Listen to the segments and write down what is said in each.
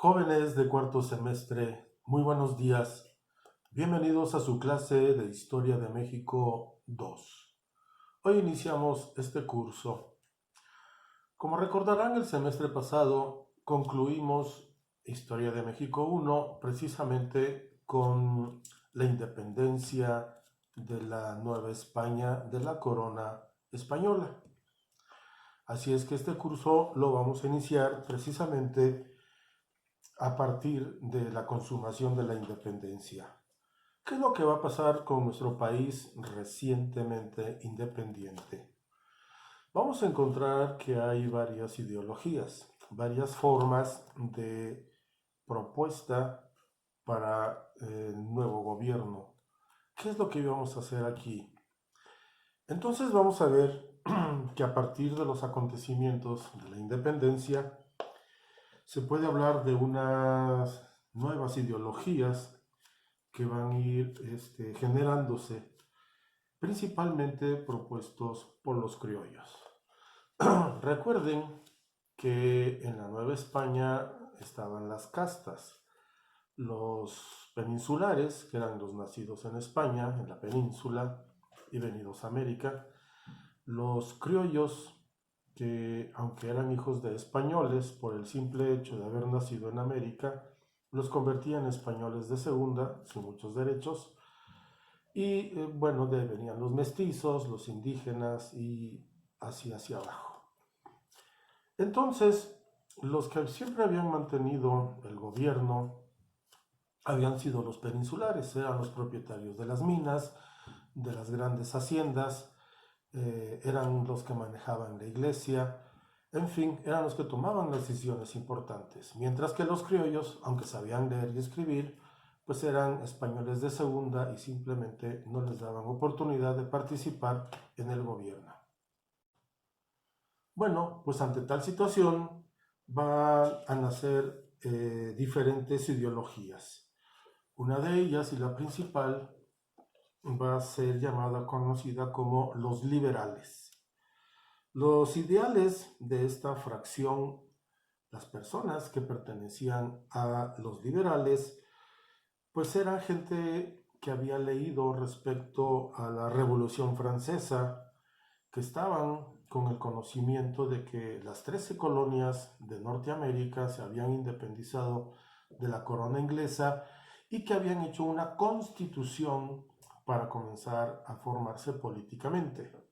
Jóvenes de cuarto semestre, muy buenos días. Bienvenidos a su clase de Historia de México 2. Hoy iniciamos este curso. Como recordarán, el semestre pasado concluimos Historia de México 1 precisamente con la independencia de la Nueva España de la corona española. Así es que este curso lo vamos a iniciar precisamente a partir de la consumación de la independencia. ¿Qué es lo que va a pasar con nuestro país recientemente independiente? Vamos a encontrar que hay varias ideologías, varias formas de propuesta para el nuevo gobierno. ¿Qué es lo que vamos a hacer aquí? Entonces vamos a ver que a partir de los acontecimientos de la independencia se puede hablar de unas nuevas ideologías que van a ir generándose, principalmente propuestos por los criollos. Recuerden que en la Nueva España estaban las castas, los peninsulares, que eran los nacidos en España, en la península, y venidos a América, los criollos, que aunque eran hijos de españoles, por el simple hecho de haber nacido en América, los convertían en españoles de segunda, sin muchos derechos, y bueno, de ahí venían los mestizos, los indígenas y así hacia abajo. Entonces, los que siempre habían mantenido el gobierno habían sido los peninsulares, eran los propietarios de las minas, de las grandes haciendas, eran los que manejaban la iglesia, en fin, eran los que tomaban las decisiones importantes, mientras que los criollos, aunque sabían leer y escribir, pues eran españoles de segunda y simplemente no les daban oportunidad de participar en el gobierno. Bueno, pues ante tal situación van a nacer diferentes ideologías. Una de ellas, y la principal, va a ser conocida como los liberales. Los ideales de esta fracción, las personas que pertenecían a los liberales, pues eran gente que había leído respecto a la Revolución Francesa, que estaban con el conocimiento de que las 13 colonias de Norteamérica se habían independizado de la corona inglesa y que habían hecho una constitución para comenzar a formarse políticamente.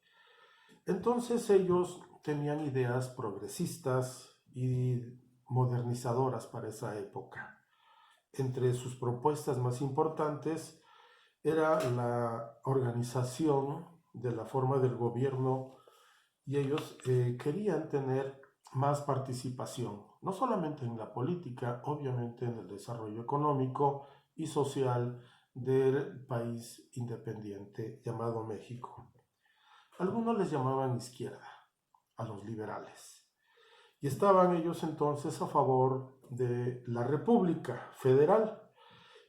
Entonces ellos tenían ideas progresistas y modernizadoras para esa época. Entre sus propuestas más importantes era la organización de la forma del gobierno y ellos querían tener más participación, no solamente en la política, obviamente en el desarrollo económico y social del país independiente llamado México. Algunos les llamaban izquierda, a los liberales. Y estaban ellos entonces a favor de la República Federal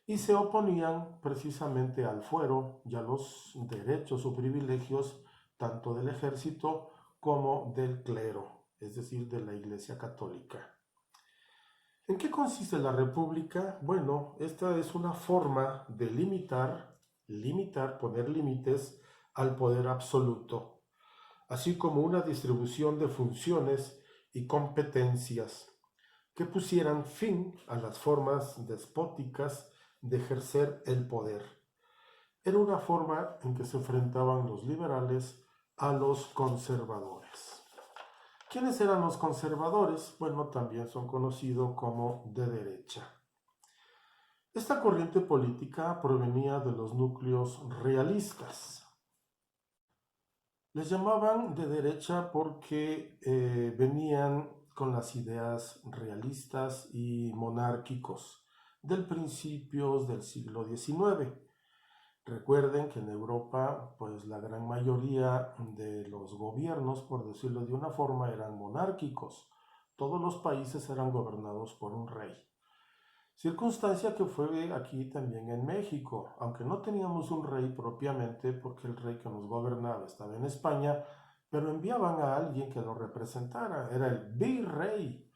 y se oponían precisamente al fuero y a los derechos o privilegios tanto del ejército como del clero, es decir, de la Iglesia Católica. ¿En qué consiste la República? Bueno, esta es una forma de poner límites al poder absoluto, así como una distribución de funciones y competencias que pusieran fin a las formas despóticas de ejercer el poder. Era una forma en que se enfrentaban los liberales a los conservadores. ¿Quiénes eran los conservadores? Bueno, también son conocidos como de derecha. Esta corriente política provenía de los núcleos realistas. Les llamaban de derecha porque venían con las ideas realistas y monárquicos del principios del siglo XIX. Recuerden que en Europa, pues la gran mayoría de los gobiernos, por decirlo de una forma, eran monárquicos. Todos los países eran gobernados por un rey. Circunstancia que fue aquí también en México, aunque no teníamos un rey propiamente, porque el rey que nos gobernaba estaba en España, pero enviaban a alguien que lo representara, era el virrey.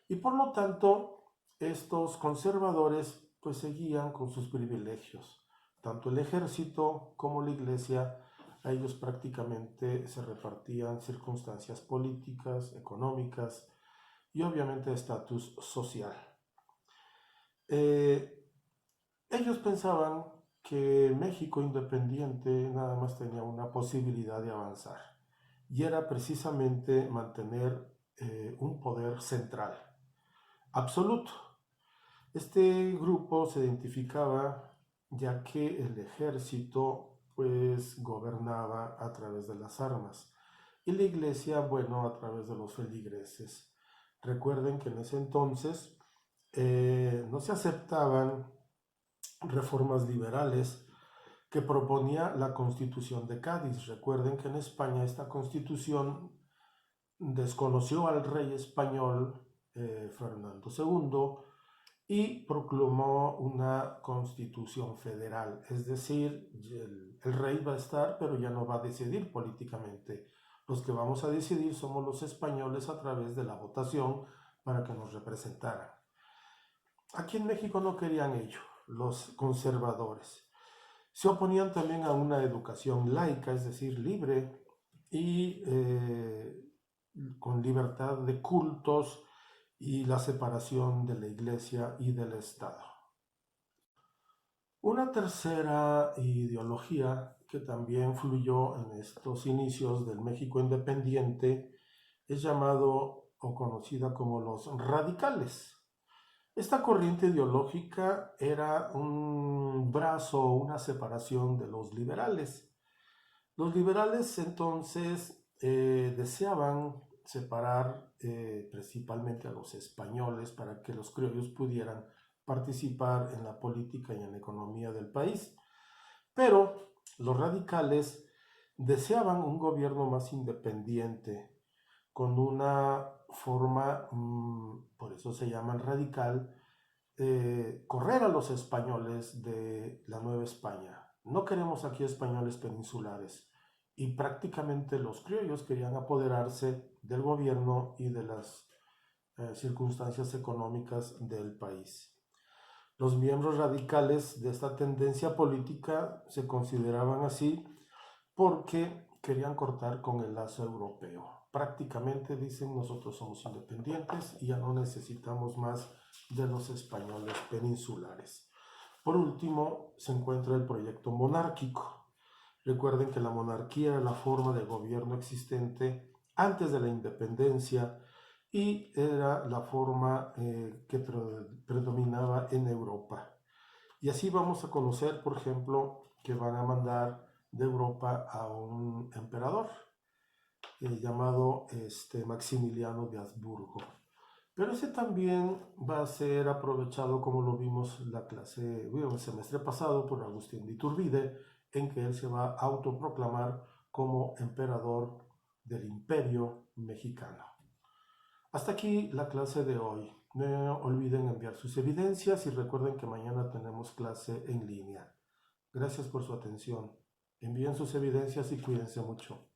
Y por lo tanto, estos conservadores pues seguían con sus privilegios. Tanto el ejército como la iglesia, a ellos prácticamente se repartían circunstancias políticas, económicas y obviamente estatus social. Ellos pensaban que México independiente nada más tenía una posibilidad de avanzar y era precisamente mantener un poder central, absoluto. Este grupo se identificaba ya que el ejército pues gobernaba a través de las armas y la iglesia, bueno, a través de los feligreses. Recuerden que en ese entonces no se aceptaban reformas liberales que proponía la Constitución de Cádiz. Recuerden que en España esta Constitución desconoció al rey español Fernando II y proclamó una Constitución federal, es decir, el rey va a estar, pero ya no va a decidir políticamente. Los que vamos a decidir somos los españoles a través de la votación para que nos representaran. Aquí en México no querían ello, los conservadores. Se oponían también a una educación laica, es decir, libre y con libertad de cultos y la separación de la iglesia y del Estado. Una tercera ideología que también fluyó en estos inicios del México independiente es llamado o conocida como los radicales. Esta corriente ideológica era un brazo o una separación de los liberales. Los liberales entonces deseaban separar principalmente a los españoles para que los criollos pudieran participar en la política y en la economía del país. Pero los radicales deseaban un gobierno más independiente, con una forma, por eso se llaman radical, correr a los españoles de la Nueva España. No queremos aquí españoles peninsulares. Y prácticamente los criollos querían apoderarse del gobierno y de las circunstancias económicas del país. Los miembros radicales de esta tendencia política se consideraban así porque querían cortar con el lazo europeo. Prácticamente dicen, nosotros somos independientes y ya no necesitamos más de los españoles peninsulares. Por último, se encuentra el proyecto monárquico. Recuerden que la monarquía era la forma de gobierno existente antes de la independencia y era la forma que predominaba en Europa. Y así vamos a conocer, por ejemplo, que van a mandar de Europa a un emperador llamado Maximiliano de Habsburgo. Pero ese también va a ser aprovechado, como lo vimos en la clase, el semestre pasado, por Agustín de Iturbide, en que él se va a autoproclamar como emperador del Imperio Mexicano. Hasta aquí la clase de hoy. No olviden enviar sus evidencias y recuerden que mañana tenemos clase en línea. Gracias por su atención. Envíen sus evidencias y cuídense mucho.